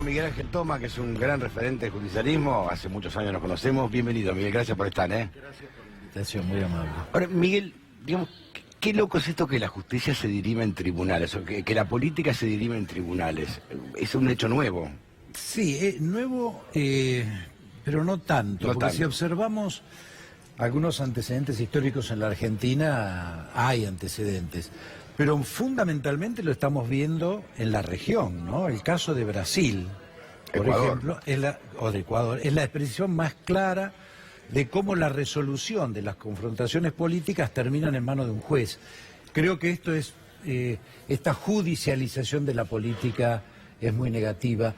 Miguel Ángel Toma, que es un gran referente del judicialismo, hace muchos años nos conocemos. Bienvenido, Miguel, gracias por estar, Gracias por la invitación, muy amable. Ahora, Miguel, digamos, qué loco es esto que la justicia se dirima en tribunales, o que la política se dirima en tribunales. Es un hecho nuevo. Sí, nuevo, pero no tanto, No porque tanto. si observamos algunos antecedentes históricos en la Argentina, hay antecedentes, pero fundamentalmente lo estamos viendo en la región, ¿no? El caso de Brasil, por Ecuador. ejemplo, o de Ecuador, es la expresión más clara de cómo la resolución de las confrontaciones políticas terminan en manos de un juez. Creo que esto es, esta judicialización de la política es muy negativa.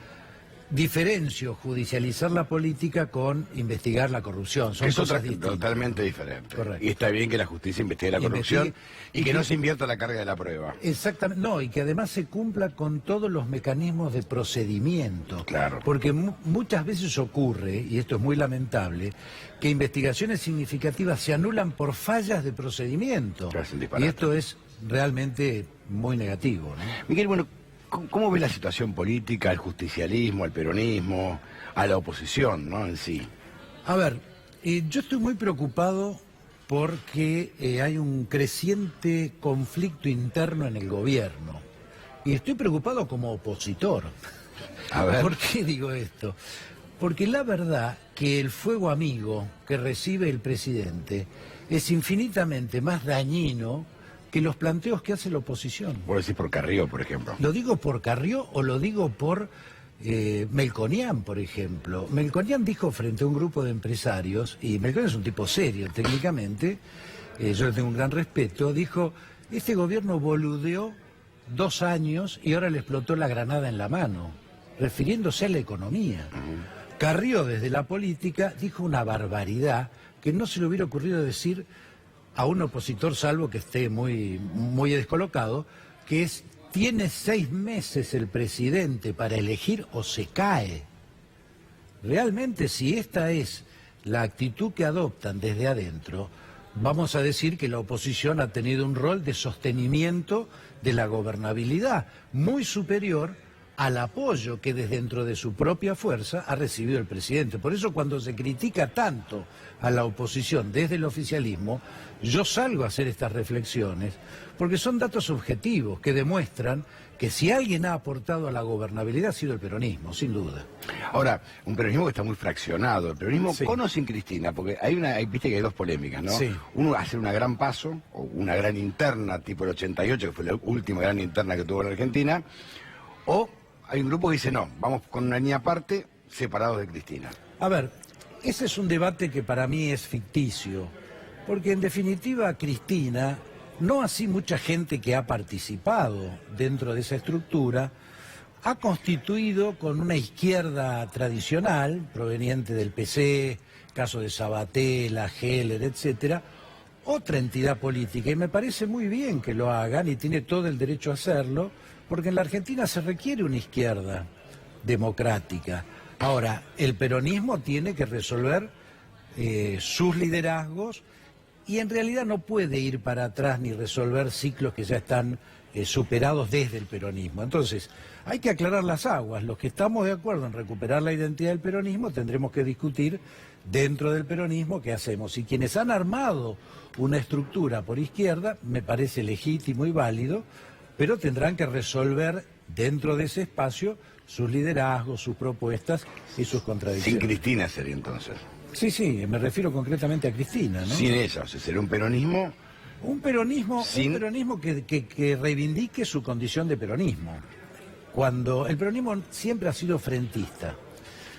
Diferencio judicializar la política con investigar la corrupción. Son Es cosas distintas. totalmente diferente. Correcto. Y está bien que la justicia investigue la corrupción y que no se invierta la carga de la prueba. Exactamente, no, y que además se cumpla con todos los mecanismos de procedimiento. Claro. Porque muchas veces ocurre, y esto es muy lamentable, que investigaciones significativas se anulan por fallas de procedimiento. Es un disparate. Y esto es realmente muy negativo, ¿no? Miguel, bueno, ¿cómo ve la situación política, al justicialismo, al peronismo, a la oposición, ¿no? En sí. A ver, yo estoy muy preocupado porque hay un creciente conflicto interno en el gobierno. Y estoy preocupado como opositor. A ver. ¿Por qué digo esto? Porque la verdad que el fuego amigo que recibe el presidente es infinitamente más dañino que los planteos que hace la oposición. Vos decís por Carrió, por ejemplo. ¿Lo digo por Carrió o lo digo por Melconian, por ejemplo? Melconian dijo frente a un grupo de empresarios, y Melconian es un tipo serio técnicamente, yo le tengo un gran respeto, dijo, este gobierno boludeó 2 años y ahora le explotó la granada en la mano, refiriéndose a la economía. Carrió desde la política dijo una barbaridad que no se le hubiera ocurrido decir a un opositor, salvo que esté muy descolocado, que es, tiene 6 meses el presidente para elegir o se cae. Realmente, si esta es la actitud que adoptan desde adentro, vamos a decir que la oposición ha tenido un rol de sostenimiento de la gobernabilidad, muy superior al apoyo que desde dentro de su propia fuerza ha recibido el presidente. Por eso cuando se critica tanto a la oposición desde el oficialismo, yo salgo a hacer estas reflexiones, porque son datos objetivos que demuestran que si alguien ha aportado a la gobernabilidad ha sido el peronismo, sin duda. Ahora, un peronismo que está muy fraccionado, el peronismo Sí. con o sin Cristina, porque viste que hay dos polémicas, ¿no? Sí. Uno, hacer una gran paso, o una gran interna, tipo el 88, que fue la última gran interna que tuvo la Argentina, o hay un grupo que dice, no, vamos con una línea aparte, separados de Cristina. A ver, ese es un debate que para mí es ficticio, porque en definitiva Cristina, no así mucha gente que ha participado dentro de esa estructura, ha constituido con una izquierda tradicional, proveniente del PC, caso de Sabatella, Heller, etcétera, otra entidad política, y me parece muy bien que lo hagan y tiene todo el derecho a hacerlo, porque en la Argentina se requiere una izquierda democrática. Ahora, el peronismo tiene que resolver sus liderazgos y en realidad no puede ir para atrás ni resolver ciclos que ya están superados desde el peronismo. Entonces, hay que aclarar las aguas. Los que estamos de acuerdo en recuperar la identidad del peronismo tendremos que discutir dentro del peronismo qué hacemos. Y quienes han armado una estructura por izquierda, me parece legítimo y válido, pero tendrán que resolver dentro de ese espacio sus liderazgos, sus propuestas y sus Sin contradicciones. Cristina sería entonces. Sí, me refiero concretamente a Cristina, ¿no? Sin ella, o sea, sería un peronismo. Un peronismo Sin- que reivindique su condición de peronismo. Cuando el peronismo siempre ha sido frentista.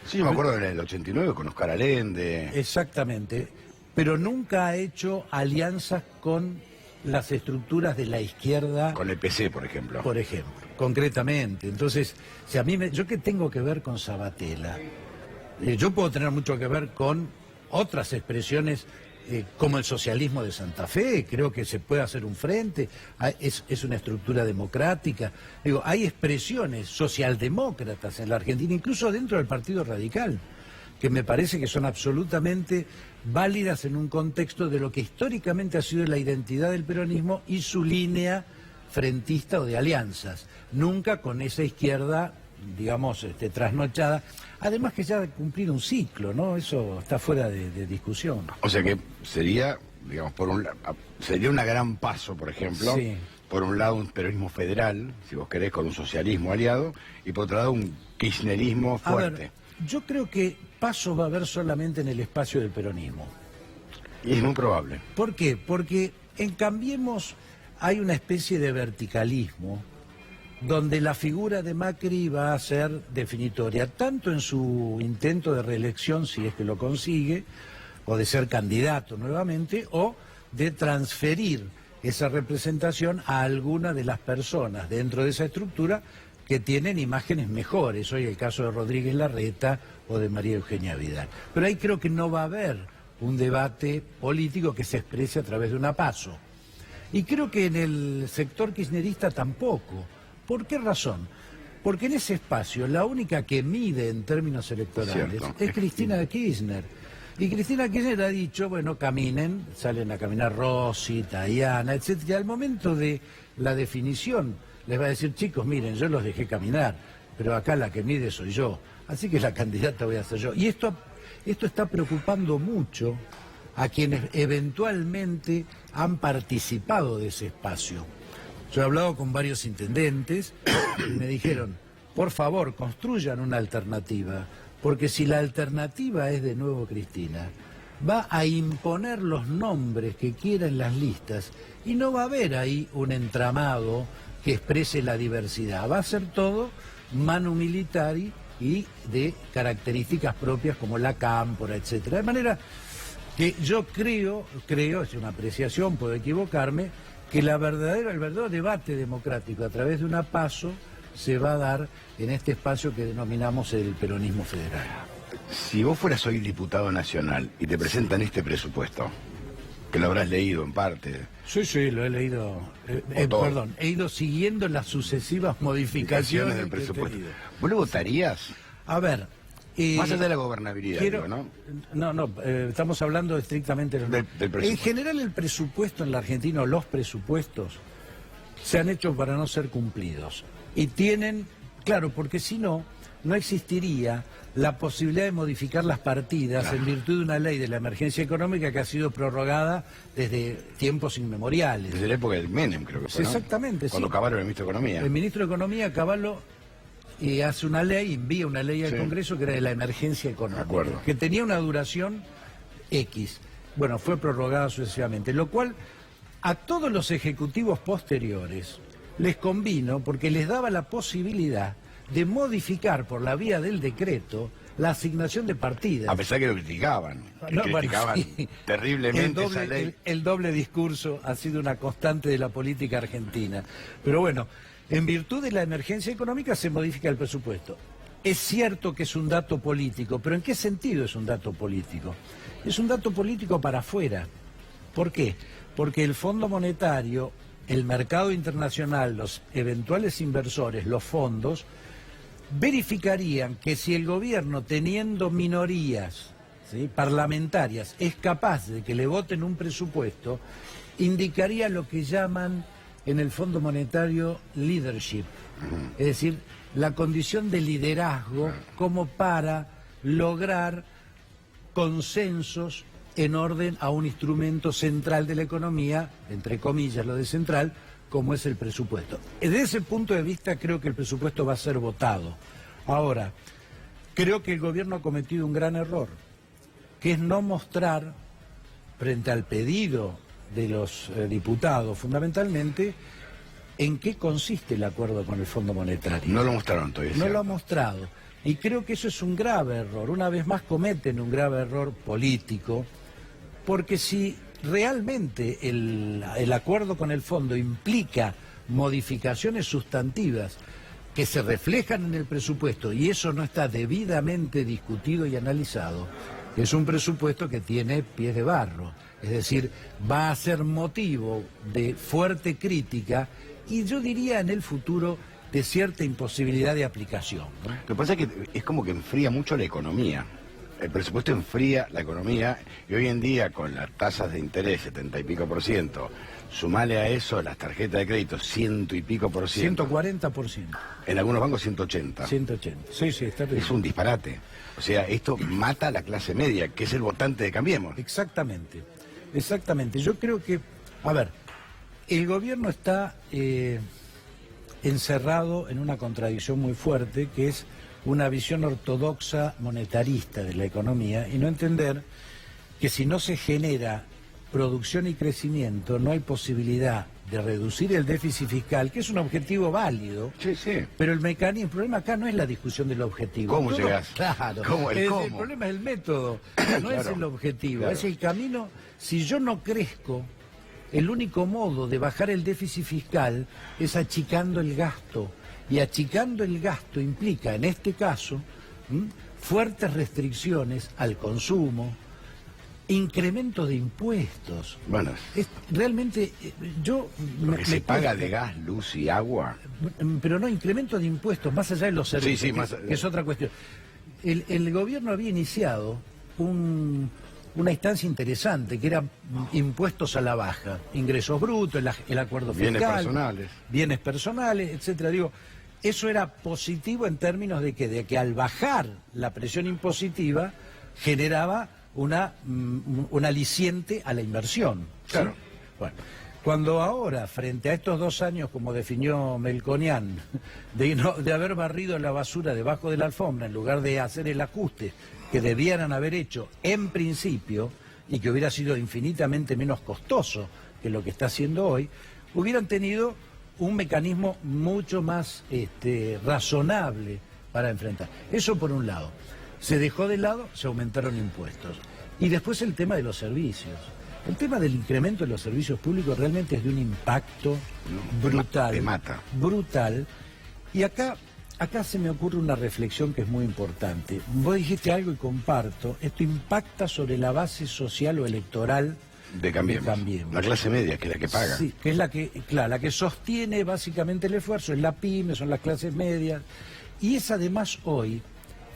Sí, yo me acuerdo en el 89 con Oscar Allende. Exactamente, pero nunca ha hecho alianzas con las estructuras de la izquierda, Con el PC, por ejemplo. por ejemplo, concretamente. Entonces, si a mí ¿yo qué tengo que ver con Sabatella? Yo puedo tener mucho que ver con otras expresiones como el socialismo de Santa Fe, creo que se puede hacer un frente, es una estructura democrática. Digo, hay expresiones socialdemócratas en la Argentina, incluso dentro del Partido Radical, que me parece que son absolutamente válidas en un contexto de lo que históricamente ha sido la identidad del peronismo y su línea frentista o de alianzas, nunca con esa izquierda digamos, trasnochada. Además que ya ha cumplido un ciclo, ¿no? Eso está fuera de discusión. O sea que sería, digamos, sería una gran paso, por ejemplo, Sí. por un lado un peronismo federal, si vos querés, con un socialismo aliado, y por otro lado un kirchnerismo A fuerte. ver, yo creo que paso va a haber solamente en el espacio del peronismo. Y es muy probable. ¿Por qué? Porque en Cambiemos hay una especie de verticalismo donde la figura de Macri va a ser definitoria, tanto en su intento de reelección, si es que lo consigue, o de ser candidato nuevamente, o de transferir esa representación a alguna de las personas dentro de esa estructura que tienen imágenes mejores. Hoy el caso de Rodríguez Larreta o de María Eugenia Vidal. Pero ahí creo que no va a haber un debate político que se exprese a través de una PASO. Y creo que en el sector kirchnerista tampoco. ¿Por qué razón? Porque en ese espacio la única que mide en términos electorales Cierto. es Cristina Kirchner. Y Cristina Kirchner ha dicho, bueno, caminen, salen a caminar Rossi, Tayana, etc. Y al momento de la definición les va a decir, chicos, miren, yo los dejé caminar, pero acá la que mide soy yo. Así que la candidata voy a ser yo. Y esto está preocupando mucho a quienes eventualmente han participado de ese espacio. Yo he hablado con varios intendentes y me dijeron, por favor, construyan una alternativa, porque si la alternativa es de nuevo Cristina, va a imponer los nombres que quiera en las listas y no va a haber ahí un entramado que exprese la diversidad. Va a ser todo manu militari y de características propias como la cámpora, etcétera. De manera que yo creo, es una apreciación, puedo equivocarme, que el verdadero debate democrático a través de una PASO se va a dar en este espacio que denominamos el peronismo federal. Si vos fueras hoy diputado nacional y te presentan este presupuesto, que lo habrás leído en parte. Sí, lo he leído. He ido siguiendo las sucesivas modificaciones del que he presupuesto. tenido. ¿Vos lo votarías? A ver. Más allá de la gobernabilidad, digo, ¿no? No, estamos hablando estrictamente del presupuesto. En general el presupuesto en la Argentina, o los presupuestos, se han hecho para no ser cumplidos. Y tienen, claro, porque si no, no existiría la posibilidad de modificar las partidas en virtud de una ley de la emergencia económica que ha sido prorrogada desde tiempos inmemoriales. Desde la época del Menem, creo que fue, ¿no? Exactamente, Cuando sí. Cavallo era el ministro de Economía. El ministro de Economía, Cavallo, hace una ley, envía una ley al Sí. Congreso que era de la emergencia económica, De acuerdo. que tenía una duración X. Bueno, fue prorrogada sucesivamente, lo cual a todos los ejecutivos posteriores les convino porque les daba la posibilidad de modificar por la vía del decreto la asignación de partidas. A pesar que lo criticaban. No, Criticaban sí. terriblemente esa ley. El doble discurso ha sido una constante de la política argentina. Pero bueno, en virtud de la emergencia económica se modifica el presupuesto. Es cierto que es un dato político, pero ¿en qué sentido es un dato político? Es un dato político para afuera. ¿Por qué? Porque el Fondo Monetario, el mercado internacional, los eventuales inversores, los fondos, verificarían que si el gobierno, teniendo minorías, ¿sí?, parlamentarias, es capaz de que le voten un presupuesto, indicaría lo que llaman en el Fondo Monetario leadership, es decir, la condición de liderazgo como para lograr consensos en orden a un instrumento central de la economía, entre comillas lo de central, como es el presupuesto. Desde ese punto de vista creo que el presupuesto va a ser votado. Ahora, creo que el gobierno ha cometido un gran error, que es no mostrar, frente al pedido de los diputados fundamentalmente, en qué consiste el acuerdo con el Fondo Monetario. No lo mostraron todavía. No lo ha mostrado. Y creo que eso es un grave error. Una vez más cometen un grave error político, porque si realmente el acuerdo con el fondo implica modificaciones sustantivas que se reflejan en el presupuesto y eso no está debidamente discutido y analizado, es un presupuesto que tiene pies de barro. Es decir, va a ser motivo de fuerte crítica y yo diría en el futuro de cierta imposibilidad de aplicación, ¿no? Lo que pasa es que es como que enfría mucho la economía. el presupuesto enfría la economía y hoy en día con las tasas de interés 70 y pico %, sumale a eso las tarjetas de crédito 100 y pico %. 140%. En algunos bancos 180. 180. Sí, está bien. Es un disparate. O sea, esto mata a la clase media, que es el votante de Cambiemos. Exactamente. Yo creo que, a ver, el gobierno está encerrado en una contradicción muy fuerte, que es una visión ortodoxa monetarista de la economía y no entender que si no se genera producción y crecimiento no hay posibilidad de reducir el déficit fiscal, que es un objetivo válido. Sí, sí. Pero el problema acá no es la discusión del objetivo. ¿Cómo llegás? Claro. ¿Cómo? El ¿Cómo? problema es el método, no es el objetivo, claro. es el camino. Si yo no crezco, el único modo de bajar el déficit fiscal es achicando el gasto. Y achicando el gasto implica, en este caso, fuertes restricciones al consumo, incremento de impuestos. Bueno, Realmente yo... lo que se paga de gas, luz y agua. Pero no, incremento de impuestos, más allá de los servicios, Sí, más... que es otra cuestión. El gobierno había iniciado una instancia interesante, que era impuestos a la baja, ingresos brutos, el acuerdo fiscal, bienes personales, etcétera. Digo, eso era positivo en términos de que al bajar la presión impositiva generaba un aliciente a la inversión. Claro. ¿Sí? Bueno, cuando ahora, frente a estos 2 años, como definió Melconian, de haber barrido la basura debajo de la alfombra en lugar de hacer el ajuste que debieran haber hecho en principio y que hubiera sido infinitamente menos costoso que lo que está haciendo hoy, hubieran tenido un mecanismo mucho más razonable para enfrentar. Eso por un lado. Se dejó de lado, se aumentaron impuestos. Y después el tema de los servicios. El tema del incremento de los servicios públicos realmente es de un impacto brutal. Te mata. Brutal. Y acá se me ocurre una reflexión que es muy importante. Vos dijiste algo y comparto. Esto impacta sobre la base social o electoral de Cambiemos. La clase media, que es la que paga. Sí, que es la que sostiene básicamente el esfuerzo, es la pyme, son las clases medias. Y es además hoy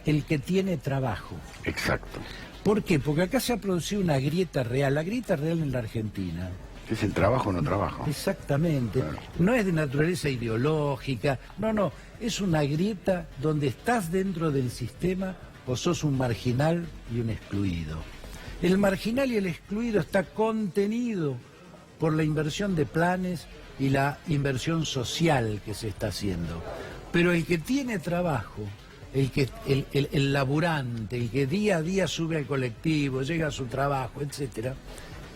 el que tiene trabajo. Exacto. ¿Por qué? Porque acá se ha producido una grieta real, la grieta real en la Argentina. ¿Es el trabajo o no trabajo? Exactamente. Claro. No es de naturaleza ideológica, no, es una grieta donde estás dentro del sistema o sos un marginal y un excluido. El marginal y el excluido está contenido por la inversión de planes y la inversión social que se está haciendo. Pero el que tiene trabajo, el laburante, el que día a día sube al colectivo, llega a su trabajo, etcétera,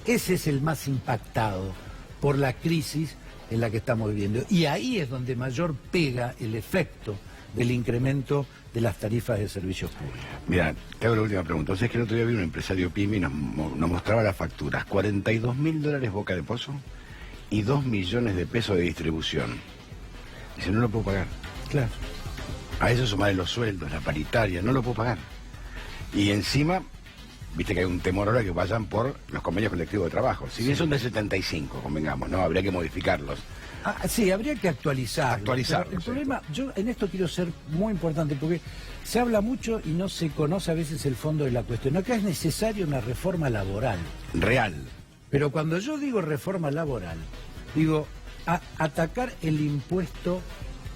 ese es el más impactado por la crisis en la que estamos viviendo. Y ahí es donde mayor pega el efecto del incremento de las tarifas de servicios públicos. Mira, te hago la última pregunta. ¿Sabes que el otro día vi un empresario pyme y nos mostraba las facturas? $42.000 Boca de Pozo y 2 millones de pesos de distribución. Dice, no lo puedo pagar. Claro. A eso sumarle los sueldos, la paritaria, no lo puedo pagar. Y encima, viste que hay un temor ahora que vayan por los convenios colectivos de trabajo. Si bien son de 75, convengamos, ¿no? Habría que modificarlos. Sí, habría que actualizarlos. El problema, yo en esto quiero ser muy importante, porque se habla mucho y no se conoce a veces el fondo de la cuestión. Acá es necesaria una reforma laboral. Real. Pero cuando yo digo reforma laboral, digo atacar el impuesto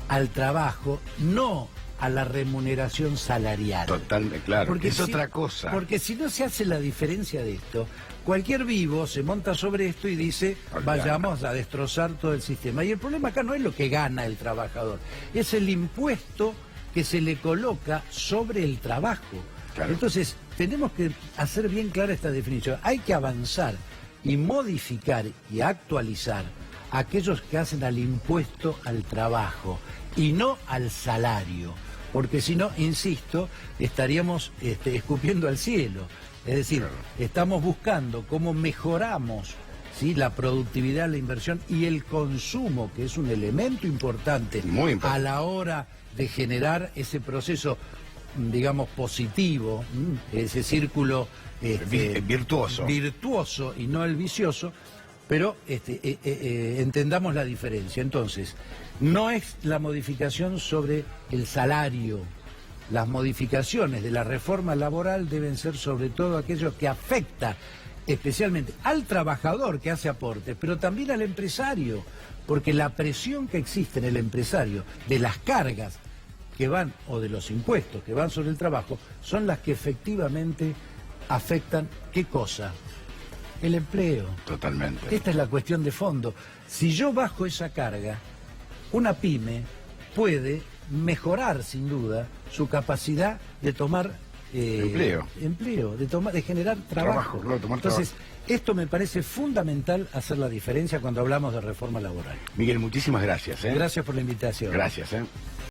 al trabajo, no a la remuneración salarial. Totalmente, claro, porque es otra cosa. Porque si no se hace la diferencia de esto, cualquier vivo se monta sobre esto y dice, vayamos a destrozar todo el sistema. Y el problema acá no es lo que gana el trabajador, es el impuesto que se le coloca sobre el trabajo. Claro. Entonces, tenemos que hacer bien clara esta definición. Hay que avanzar y modificar y actualizar a aquellos que hacen al impuesto al trabajo y no al salario, porque si no, insisto, estaríamos escupiendo al cielo. Es decir, claro, estamos buscando cómo mejoramos, ¿sí?, la productividad, la inversión y el consumo, que es un elemento importante, muy importante a la hora de generar ese proceso, digamos, positivo, ese círculo virtuoso y no el vicioso. Pero entendamos la diferencia. Entonces, no es la modificación sobre el salario, las modificaciones de la reforma laboral deben ser sobre todo aquello que afecta especialmente al trabajador que hace aportes, pero también al empresario, porque la presión que existe en el empresario de las cargas que van, o de los impuestos que van sobre el trabajo, son las que efectivamente afectan, ¿qué cosa? El empleo. Totalmente. Esta es la cuestión de fondo. Si yo bajo esa carga, una pyme puede mejorar sin duda su capacidad de tomar empleo, de generar trabajo. Claro, tomar Entonces, trabajo. Esto me parece fundamental hacer la diferencia cuando hablamos de reforma laboral. Miguel, muchísimas gracias. Gracias por la invitación. Gracias.